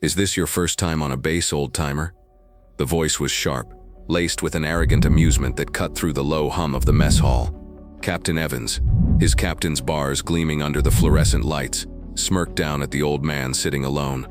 "Is this your first time on a base, old-timer?" The voice was sharp, laced with an arrogant amusement that cut through the low hum of the mess hall. Captain Evans, his captain's bars gleaming under the fluorescent lights, smirked down at the old man sitting alone.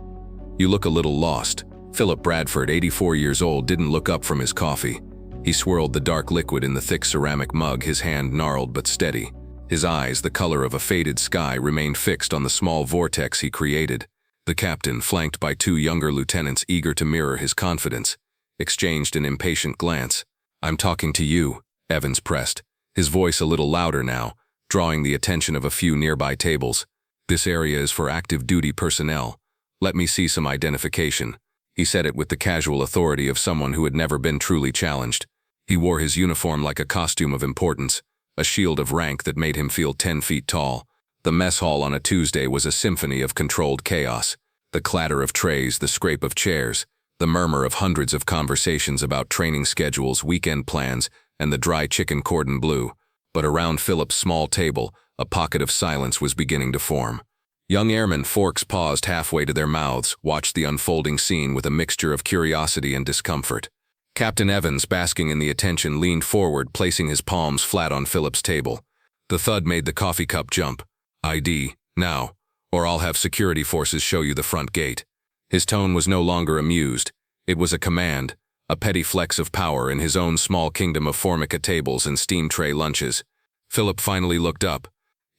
"You look a little lost." Philip Bradford, 84 years old, didn't look up from his coffee. He swirled the dark liquid in the thick ceramic mug, his hand gnarled but steady. His eyes, the color of a faded sky, remained fixed on the small vortex he created. The captain, flanked by two younger lieutenants eager to mirror his confidence, exchanged an impatient glance. "I'm talking to you," Evans pressed, his voice a little louder now, drawing the attention of a few nearby tables. "This area is for active duty personnel. Let me see some identification." He said it with the casual authority of someone who had never been truly challenged. He wore his uniform like a costume of importance, a shield of rank that made him feel 10 feet tall. The mess hall on a Tuesday was a symphony of controlled chaos. The clatter of trays, the scrape of chairs, the murmur of hundreds of conversations about training schedules, weekend plans, and the dry chicken cordon bleu. But around Philip's small table, a pocket of silence was beginning to form. Young airmen, forks paused halfway to their mouths, watched the unfolding scene with a mixture of curiosity and discomfort. Captain Evans, basking in the attention, leaned forward, placing his palms flat on Philip's table. The thud made the coffee cup jump. "ID, now, or I'll have security forces show you the front gate." His tone was no longer amused. It was a command, a petty flex of power in his own small kingdom of formica tables and steam tray lunches. Philip finally looked up.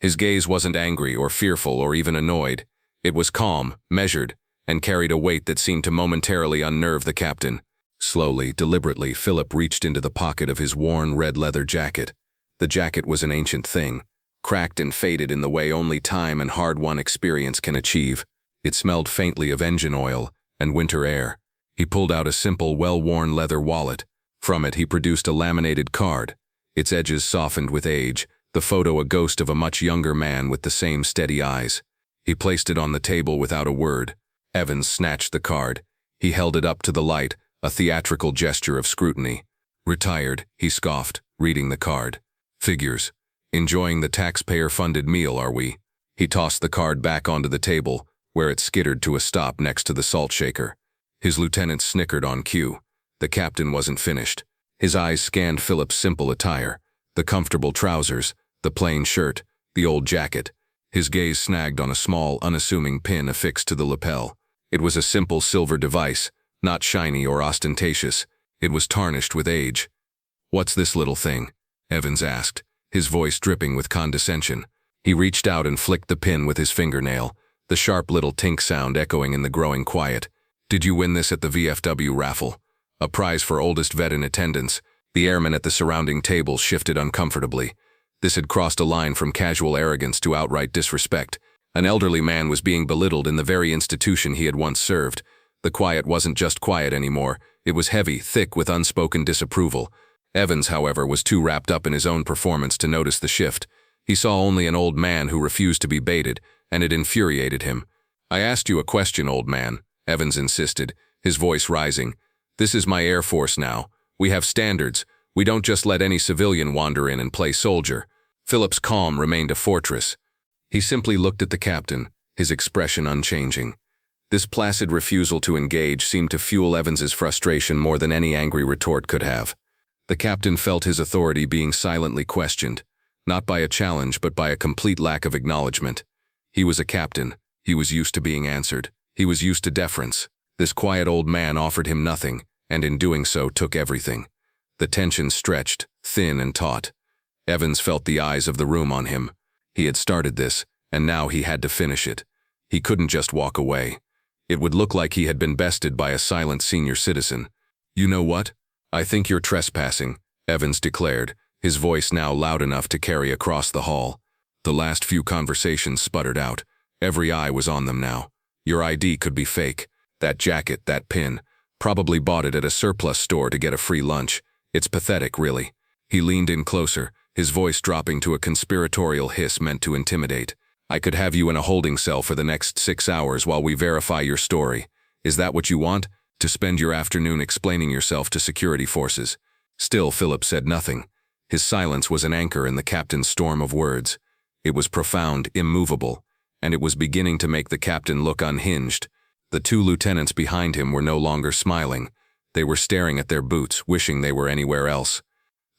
His gaze wasn't angry or fearful or even annoyed. It was calm, measured, and carried a weight that seemed to momentarily unnerve the captain. Slowly, deliberately, Philip reached into the pocket of his worn red leather jacket. The jacket was an ancient thing, cracked and faded in the way only time and hard-won experience can achieve. It smelled faintly of engine oil and winter air. He pulled out a simple, well-worn leather wallet. From it he produced a laminated card, its edges softened with age, the photo a ghost of a much younger man with the same steady eyes. He placed it on the table without a word. Evans snatched the card. He held it up to the light, a theatrical gesture of scrutiny. "Retired," he scoffed, reading the card. "Figures. Enjoying the taxpayer-funded meal, are we?" He tossed the card back onto the table, where it skittered to a stop next to the salt shaker. His lieutenants snickered on cue. The captain wasn't finished. His eyes scanned Philip's simple attire, the comfortable trousers, the plain shirt, the old jacket. His gaze snagged on a small, unassuming pin affixed to the lapel. It was a simple silver device, not shiny or ostentatious. It was tarnished with age. "What's this little thing?" Evans asked, his voice dripping with condescension. He reached out and flicked the pin with his fingernail, the sharp little tink sound echoing in the growing quiet. "Did you win this at the VFW raffle? A prize for oldest vet in attendance." The airmen at the surrounding tables shifted uncomfortably. This had crossed a line from casual arrogance to outright disrespect. An elderly man was being belittled in the very institution he had once served. The quiet wasn't just quiet anymore. It was heavy, thick with unspoken disapproval. Evans, however, was too wrapped up in his own performance to notice the shift. He saw only an old man who refused to be baited, and it infuriated him. "I asked you a question, old man," Evans insisted, his voice rising. "This is my Air Force now. We have standards. We don't just let any civilian wander in and play soldier." Philip's calm remained a fortress. He simply looked at the captain, his expression unchanging. This placid refusal to engage seemed to fuel Evans's frustration more than any angry retort could have. The captain felt his authority being silently questioned, not by a challenge but by a complete lack of acknowledgement. He was a captain. He was used to being answered. He was used to deference. This quiet old man offered him nothing, and in doing so took everything. The tension stretched, thin and taut. Evans felt the eyes of the room on him. He had started this, and now he had to finish it. He couldn't just walk away. It would look like he had been bested by a silent senior citizen. "You know what? I think you're trespassing," Evans declared, his voice now loud enough to carry across the hall. The last few conversations sputtered out. Every eye was on them now. "Your ID could be fake. That jacket, that pin. Probably bought it at a surplus store to get a free lunch. It's pathetic, really." He leaned in closer, his voice dropping to a conspiratorial hiss meant to intimidate. "I could have you in a holding cell for the next 6 hours while we verify your story. Is that what you want? To spend your afternoon explaining yourself to security forces?" Still, Philip said nothing. His silence was an anchor in the captain's storm of words. It was profound, immovable, and it was beginning to make the captain look unhinged. The two lieutenants behind him were no longer smiling. They were staring at their boots, wishing they were anywhere else.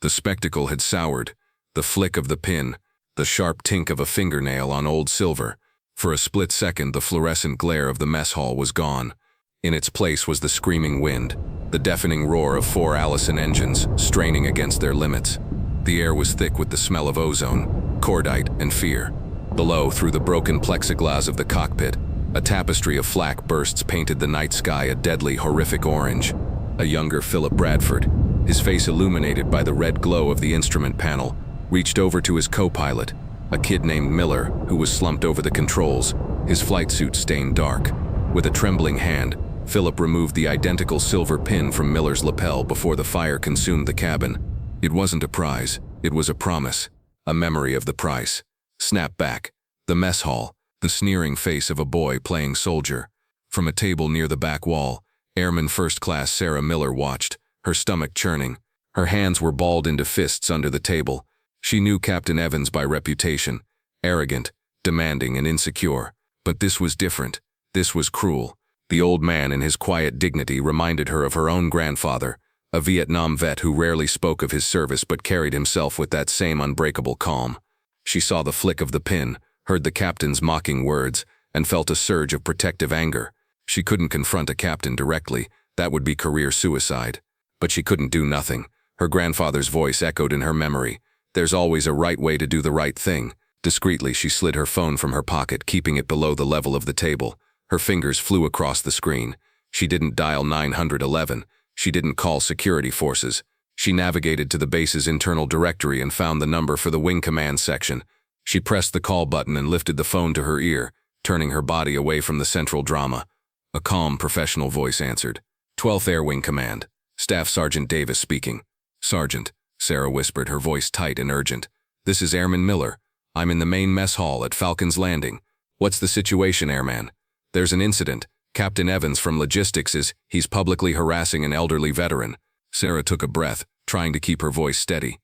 The spectacle had soured. The flick of the pin, the sharp tink of a fingernail on old silver. For a split second, the fluorescent glare of the mess hall was gone. In its place was the screaming wind, the deafening roar of 4 Allison engines straining against their limits. The air was thick with the smell of ozone, cordite, and fear. Below, through the broken plexiglass of the cockpit, a tapestry of flak bursts painted the night sky a deadly, horrific orange. A younger Philip Bradford, his face illuminated by the red glow of the instrument panel, reached over to his co-pilot, a kid named Miller, who was slumped over the controls, his flight suit stained dark. With a trembling hand, Philip removed the identical silver pin from Miller's lapel before the fire consumed the cabin. It wasn't a prize, it was a promise, a memory of the price. Snap back. The mess hall, the sneering face of a boy playing soldier. From a table near the back wall, Airman First Class Sarah Miller watched, her stomach churning. Her hands were balled into fists under the table. She knew Captain Evans by reputation, arrogant, demanding, and insecure. But this was different. This was cruel. The old man in his quiet dignity reminded her of her own grandfather, a Vietnam vet who rarely spoke of his service but carried himself with that same unbreakable calm. She saw the flick of the pin, heard the captain's mocking words, and felt a surge of protective anger. She couldn't confront a captain directly, that would be career suicide. But she couldn't do nothing. Her grandfather's voice echoed in her memory. There's always a right way to do the right thing. Discreetly, she slid her phone from her pocket, keeping it below the level of the table. Her fingers flew across the screen. She didn't dial 911. She didn't call security forces. She navigated to the base's internal directory and found the number for the wing command section. She pressed the call button and lifted the phone to her ear, turning her body away from the central drama. A calm, professional voice answered. 12th Air Wing Command. Staff Sergeant Davis speaking. Sergeant, Sarah whispered, her voice tight and urgent. This is Airman Miller. I'm in the main mess hall at Falcon's Landing. What's the situation, Airman? There's an incident. Captain Evans from Logistics he's publicly harassing an elderly veteran. Sarah took a breath, trying to keep her voice steady.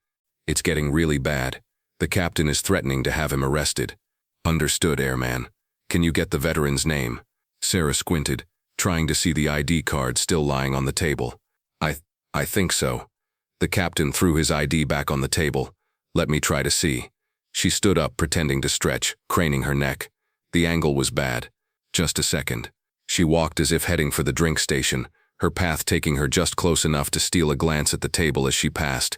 It's getting really bad. The captain is threatening to have him arrested. Understood, Airman. Can you get the veteran's name? Sarah squinted, trying to see the ID card still lying on the table. I think so. The captain threw his ID back on the table. Let me try to see. She stood up, pretending to stretch, craning her neck. The angle was bad. Just a second. She walked as if heading for the drink station, her path taking her just close enough to steal a glance at the table as she passed.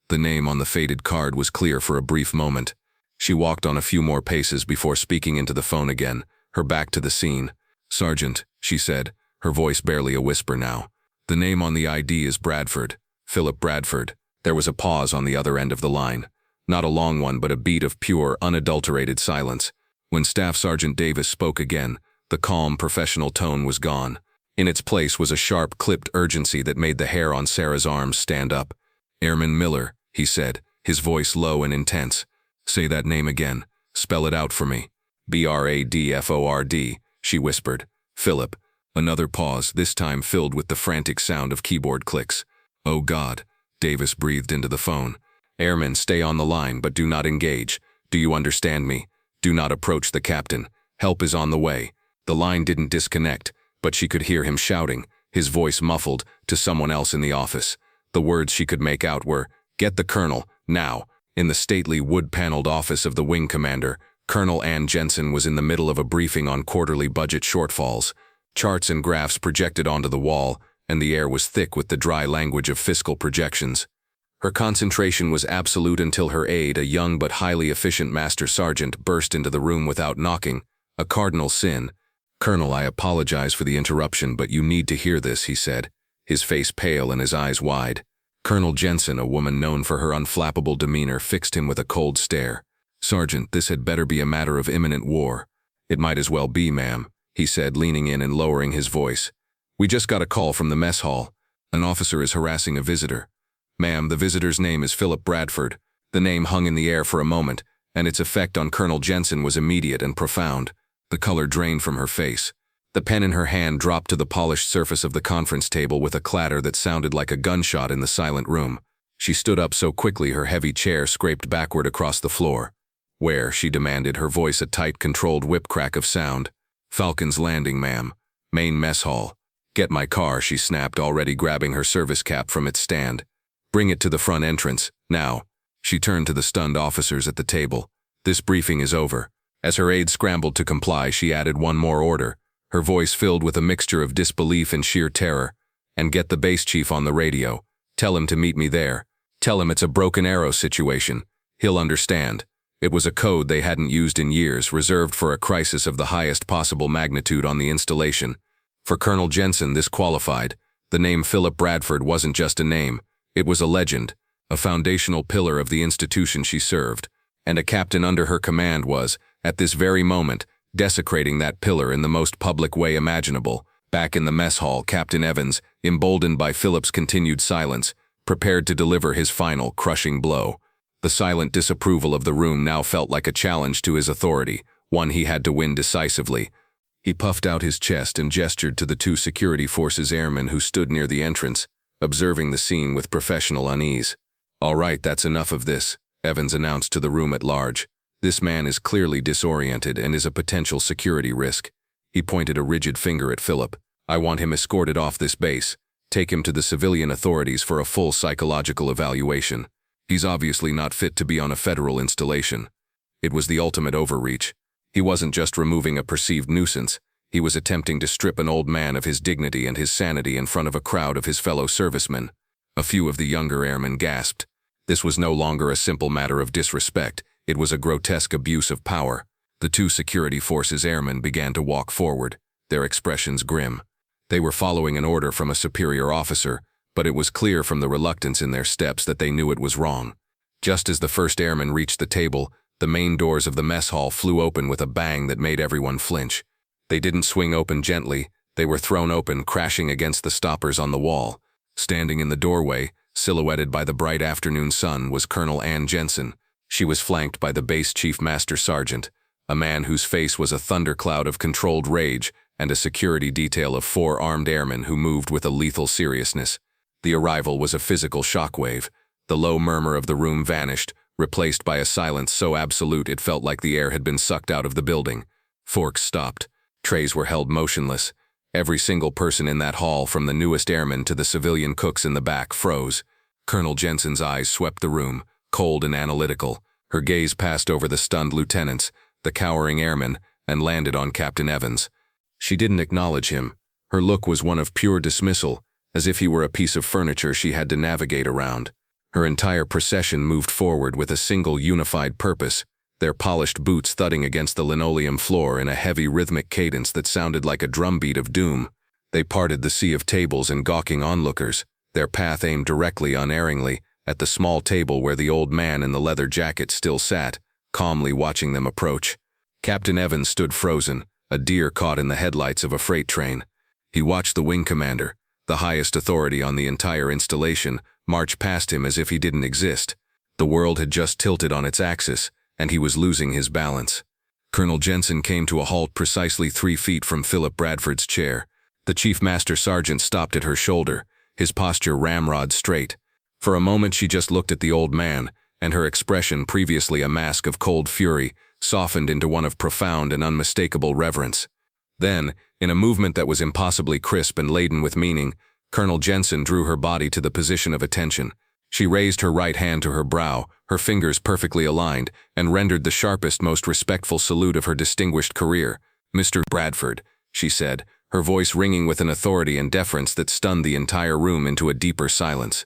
The name on the faded card was clear for a brief moment. She walked on a few more paces before speaking into the phone again, her back to the scene. Sergeant, she said, her voice barely a whisper now. The name on the ID is Bradford, Philip Bradford. There was a pause on the other end of the line. Not a long one, but a beat of pure, unadulterated silence. When Staff Sergeant Davis spoke again, the calm, professional tone was gone. In its place was a sharp, clipped urgency that made the hair on Sarah's arms stand up. Airman Miller, he said, his voice low and intense. Say that name again. Spell it out for me. Bradford, she whispered. Philip. Another pause, this time filled with the frantic sound of keyboard clicks. Oh God, Davis breathed into the phone. Airmen, stay on the line, but do not engage. Do you understand me? Do not approach the captain. Help is on the way. The line didn't disconnect, but she could hear him shouting, his voice muffled, to someone else in the office. The words she could make out were, "Get the colonel, now." In the stately wood-paneled office of the wing commander, Colonel Ann Jensen was in the middle of a briefing on quarterly budget shortfalls. Charts and graphs projected onto the wall, and the air was thick with the dry language of fiscal projections. Her concentration was absolute until her aide, a young but highly efficient master sergeant, burst into the room without knocking. A cardinal sin. "Colonel, I apologize for the interruption, but you need to hear this," he said, his face pale and his eyes wide. Colonel Jensen, a woman known for her unflappable demeanor, fixed him with a cold stare. "Sergeant, this had better be a matter of imminent war." "It might as well be, ma'am," he said, leaning in and lowering his voice. "We just got a call from the mess hall. An officer is harassing a visitor. Ma'am, the visitor's name is Philip Bradford." The name hung in the air for a moment, and its effect on Colonel Jensen was immediate and profound. The color drained from her face. The pen in her hand dropped to the polished surface of the conference table with a clatter that sounded like a gunshot in the silent room. She stood up so quickly her heavy chair scraped backward across the floor. "Where?" she demanded, her voice a tight, controlled whip crack of sound. "Falcon's Landing, ma'am. Main mess hall. Get my car, she snapped, already grabbing her service cap from its stand. Bring it to the front entrance, now. She turned to the stunned officers at the table. This briefing is over. As her aides scrambled to comply, she added one more order, her voice filled with a mixture of disbelief and sheer terror. And get the base chief on the radio. Tell him to meet me there. Tell him it's a broken arrow situation. He'll understand. It was a code they hadn't used in years, reserved for a crisis of the highest possible magnitude on the installation. For Colonel Jensen, this qualified. The name Philip Bradford wasn't just a name. It was a legend, a foundational pillar of the institution she served. And a captain under her command was, at this very moment, desecrating that pillar in the most public way imaginable. Back in the mess hall, Captain Evans, emboldened by Philip's continued silence, prepared to deliver his final, crushing blow. The silent disapproval of the room now felt like a challenge to his authority, one he had to win decisively. He puffed out his chest and gestured to the two security forces airmen who stood near the entrance, observing the scene with professional unease. "All right, that's enough of this," Evans announced to the room at large. "This man is clearly disoriented and is a potential security risk." He pointed a rigid finger at Philip. "I want him escorted off this base. Take him to the civilian authorities for a full psychological evaluation. He's obviously not fit to be on a federal installation." It was the ultimate overreach. He wasn't just removing a perceived nuisance. He was attempting to strip an old man of his dignity and his sanity in front of a crowd of his fellow servicemen. A few of the younger airmen gasped. This was no longer a simple matter of disrespect. It was a grotesque abuse of power. The two security forces airmen began to walk forward, their expressions grim. They were following an order from a superior officer, but it was clear from the reluctance in their steps that they knew it was wrong. Just as the first airman reached the table, the main doors of the mess hall flew open with a bang that made everyone flinch. They didn't swing open gently. They were thrown open, crashing against the stoppers on the wall. Standing in the doorway, silhouetted by the bright afternoon sun, was Colonel Ann Jensen. She was flanked by the base chief master sergeant, a man whose face was a thundercloud of controlled rage, and a security detail of 4 armed airmen who moved with a lethal seriousness. The arrival was a physical shockwave. The low murmur of the room vanished, replaced by a silence so absolute it felt like the air had been sucked out of the building. Forks stopped. Trays were held motionless. Every single person in that hall, from the newest airman to the civilian cooks in the back, froze. Colonel Jensen's eyes swept the room, cold and analytical. Her gaze passed over the stunned lieutenants, the cowering airmen, and landed on Captain Evans. She didn't acknowledge him. Her look was one of pure dismissal, as if he were a piece of furniture she had to navigate around. Her entire procession moved forward with a single unified purpose, their polished boots thudding against the linoleum floor in a heavy rhythmic cadence that sounded like a drumbeat of doom. They parted the sea of tables and gawking onlookers, their path aimed directly, unerringly, at the small table where the old man in the leather jacket still sat, calmly watching them approach. Captain Evans stood frozen, a deer caught in the headlights of a freight train. He watched the wing commander, the highest authority on the entire installation, march past him as if he didn't exist. The world had just tilted on its axis, and he was losing his balance. Colonel Jensen came to a halt precisely 3 feet from Philip Bradford's chair. The chief master sergeant stopped at her shoulder, his posture ramrod straight. For a moment she just looked at the old man, and her expression, previously a mask of cold fury, softened into one of profound and unmistakable reverence. Then, in a movement that was impossibly crisp and laden with meaning, Colonel Jensen drew her body to the position of attention. She raised her right hand to her brow, her fingers perfectly aligned, and rendered the sharpest, most respectful salute of her distinguished career. "Mr. Bradford," she said, her voice ringing with an authority and deference that stunned the entire room into a deeper silence.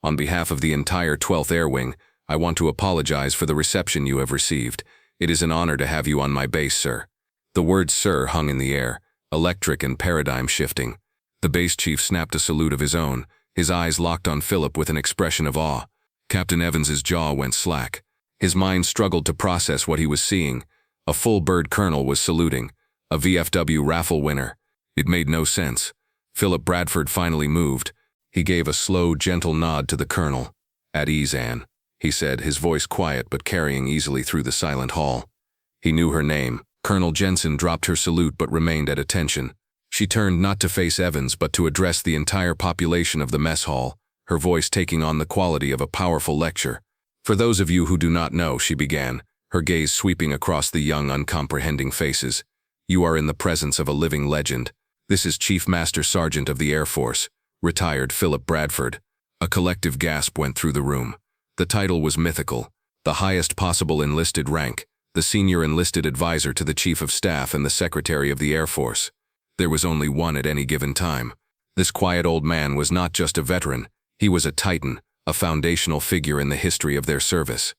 "On behalf of the entire 12th Air Wing, I want to apologize for the reception you have received. It is an honor to have you on my base, sir." The word "sir" hung in the air, electric and paradigm-shifting. The base chief snapped a salute of his own, his eyes locked on Philip with an expression of awe. Captain Evans's jaw went slack. His mind struggled to process what he was seeing. A full-bird colonel was saluting, a VFW raffle winner. It made no sense. Philip Bradford finally moved. He gave a slow, gentle nod to the colonel. "At ease, Anne," he said, his voice quiet but carrying easily through the silent hall. He knew her name. Colonel Jensen dropped her salute but remained at attention. She turned not to face Evans but to address the entire population of the mess hall, her voice taking on the quality of a powerful lecture. "For those of you who do not know," she began, her gaze sweeping across the young, uncomprehending faces, "you are in the presence of a living legend. This is Chief Master Sergeant of the Air Force, retired Philip Bradford. A collective gasp went through the room. The title was mythical, the highest possible enlisted rank, the senior enlisted advisor to the Chief of Staff and the Secretary of the Air Force. There was only one at any given time. This quiet old man was not just a veteran, he was a titan, a foundational figure in the history of their service.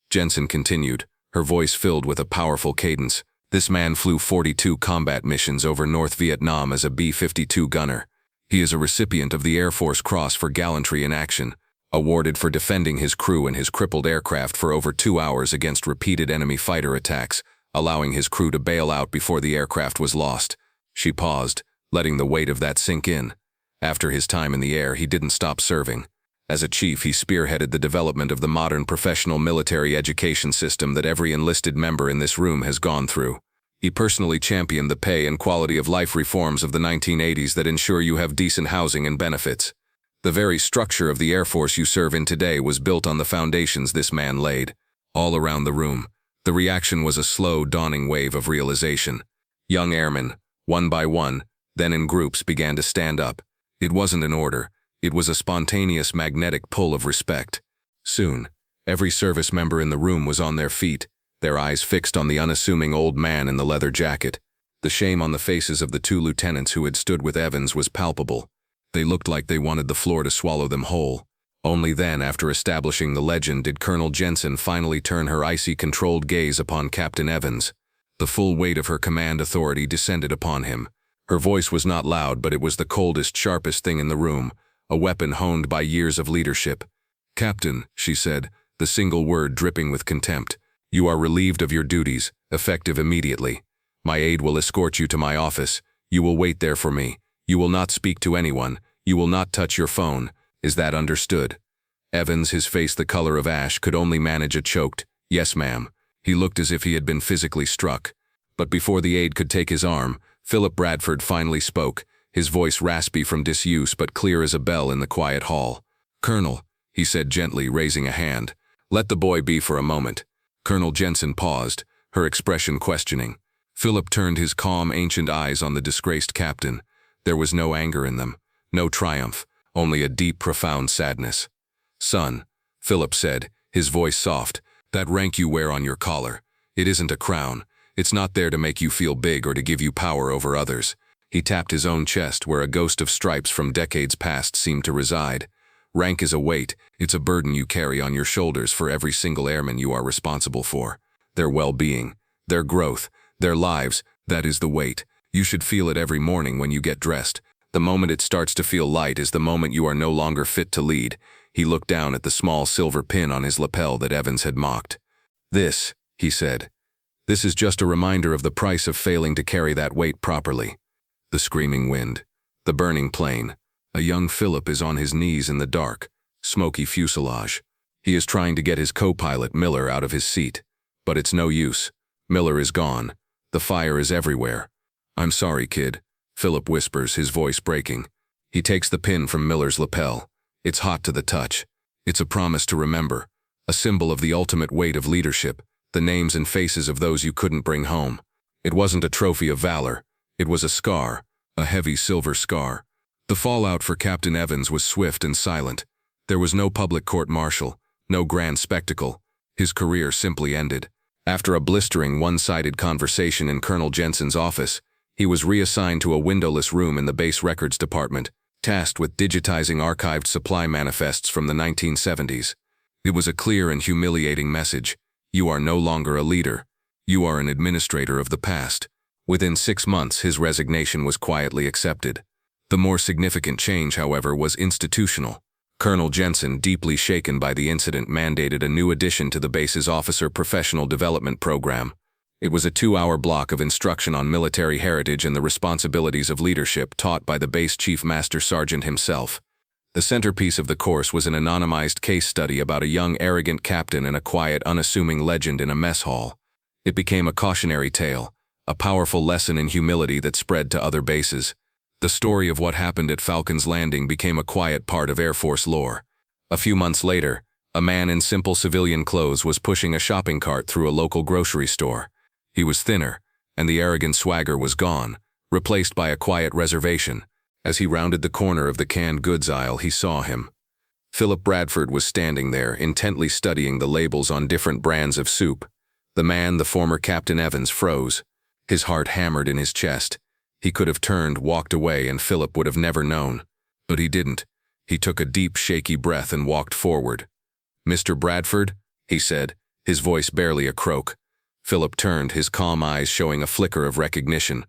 Jensen continued, her voice filled with a powerful cadence. This man flew 42 combat missions over North Vietnam as a B-52 gunner. He is a recipient of the Air Force Cross for gallantry in action, awarded for defending his crew and his crippled aircraft for over 2 hours against repeated enemy fighter attacks, allowing his crew to bail out before the aircraft was lost. She paused, letting the weight of that sink in. After his time in the air, he didn't stop serving. As a chief, he spearheaded the development of the modern professional military education system that every enlisted member in this room has gone through. He personally championed the pay and quality of life reforms of the 1980s that ensure you have decent housing and benefits. The very structure of the Air Force you serve in today was built on the foundations this man laid. All around the room, the reaction was a slow, dawning wave of realization. Young airmen, one by one, then in groups, began to stand up. It wasn't an order. It was a spontaneous magnetic pull of respect. Soon, every service member in the room was on their feet, their eyes fixed on the unassuming old man in the leather jacket. The shame on the faces of the two lieutenants who had stood with Evans was palpable. They looked like they wanted the floor to swallow them whole. Only then, after establishing the legend, did Colonel Jensen finally turn her icy, controlled gaze upon Captain Evans. The full weight of her command authority descended upon him. Her voice was not loud, but it was the coldest, sharpest thing in the room, a weapon honed by years of leadership. "Captain," she said, the single word dripping with contempt, "you are relieved of your duties, effective immediately. My aide will escort you to my office. You will wait there for me. You will not speak to anyone. You will not touch your phone. Is that understood?" Evans, his face the color of ash, could only manage a choked, "Yes, ma'am." He looked as if he had been physically struck. But before the aide could take his arm, Philip Bradford finally spoke, his voice raspy from disuse but clear as a bell in the quiet hall. "Colonel," he said gently, raising a hand, "let the boy be for a moment." Colonel Jensen paused, her expression questioning. Philip turned his calm, ancient eyes on the disgraced captain. There was no anger in them, no triumph, only a deep, profound sadness. "Son," Philip said, his voice soft, "that rank you wear on your collar, it isn't a crown. It's not there to make you feel big or to give you power over others." He tapped his own chest where a ghost of stripes from decades past seemed to reside. "Rank is a weight, it's a burden you carry on your shoulders for every single airman you are responsible for. Their well-being, their growth, their lives, that is the weight. You should feel it every morning when you get dressed. The moment it starts to feel light is the moment you are no longer fit to lead." He looked down at the small silver pin on his lapel that Evans had mocked. "This," he said, "this is just a reminder of the price of failing to carry that weight properly." The screaming wind, the burning plane. A young Philip is on his knees in the dark, smoky fuselage. He is trying to get his co-pilot, Miller, out of his seat. But it's no use. Miller is gone. The fire is everywhere. "I'm sorry, kid," Philip whispers, his voice breaking. He takes the pin from Miller's lapel. It's hot to the touch. It's a promise to remember, a symbol of the ultimate weight of leadership, the names and faces of those you couldn't bring home. It wasn't a trophy of valor. It was a scar, a heavy silver scar. The fallout for Captain Evans was swift and silent. There was no public court-martial, no grand spectacle. His career simply ended. After a blistering, one-sided conversation in Colonel Jensen's office, he was reassigned to a windowless room in the base records department, tasked with digitizing archived supply manifests from the 1970s. It was a clear and humiliating message. You are no longer a leader. You are an administrator of the past. Within 6 months, his resignation was quietly accepted. The more significant change, however, was institutional. Colonel Jensen, deeply shaken by the incident, mandated a new addition to the base's officer professional development program. It was a 2-hour block of instruction on military heritage and the responsibilities of leadership taught by the base chief master sergeant himself. The centerpiece of the course was an anonymized case study about a young, arrogant captain and a quiet, unassuming legend in a mess hall. It became a cautionary tale, a powerful lesson in humility that spread to other bases. The story of what happened at Falcon's Landing became a quiet part of Air Force lore. A few months later, a man in simple civilian clothes was pushing a shopping cart through a local grocery store. He was thinner, and the arrogant swagger was gone, replaced by a quiet reservation. As he rounded the corner of the canned goods aisle, he saw him. Philip Bradford was standing there, intently studying the labels on different brands of soup. The man, the former Captain Evans, froze. His heart hammered in his chest. He could have turned, walked away, and Philip would have never known. But he didn't. He took a deep, shaky breath and walked forward. "Mr. Bradford?" he said, his voice barely a croak. Philip turned, his calm eyes showing a flicker of recognition.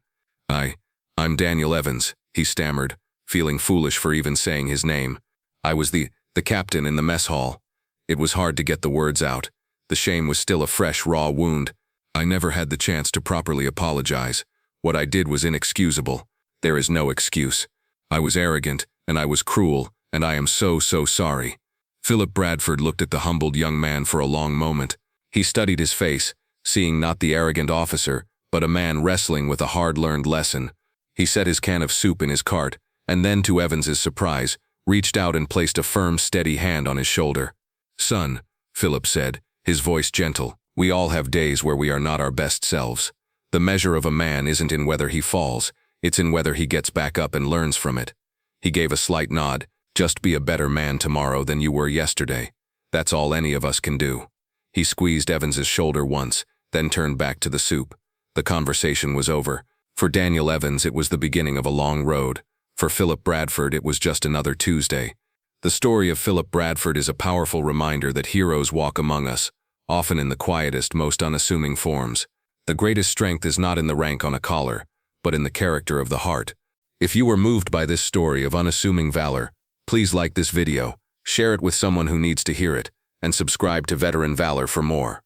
I'm Daniel Evans," he stammered, feeling foolish for even saying his name. "I was the captain in the mess hall." It was hard to get the words out. The shame was still a fresh, raw wound. "I never had the chance to properly apologize. What I did was inexcusable. There is no excuse. I was arrogant, and I was cruel, and I am so sorry." Philip Bradford looked at the humbled young man for a long moment. He studied his face, seeing not the arrogant officer, but a man wrestling with a hard-learned lesson. He set his can of soup in his cart, and then, to Evans's surprise, reached out and placed a firm, steady hand on his shoulder. "Son," Philip said, his voice gentle, "we all have days where we are not our best selves. The measure of a man isn't in whether he falls, it's in whether he gets back up and learns from it." He gave a slight nod. "Just be a better man tomorrow than you were yesterday. That's all any of us can do." He squeezed Evans's shoulder once, then turned back to the soup. The conversation was over. For Daniel Evans, it was the beginning of a long road. For Philip Bradford, it was just another Tuesday. The story of Philip Bradford is a powerful reminder that heroes walk among us, often in the quietest, most unassuming forms. The greatest strength is not in the rank on a collar, but in the character of the heart. If you were moved by this story of unassuming valor, please like this video, share it with someone who needs to hear it, and subscribe to Veteran Valor for more.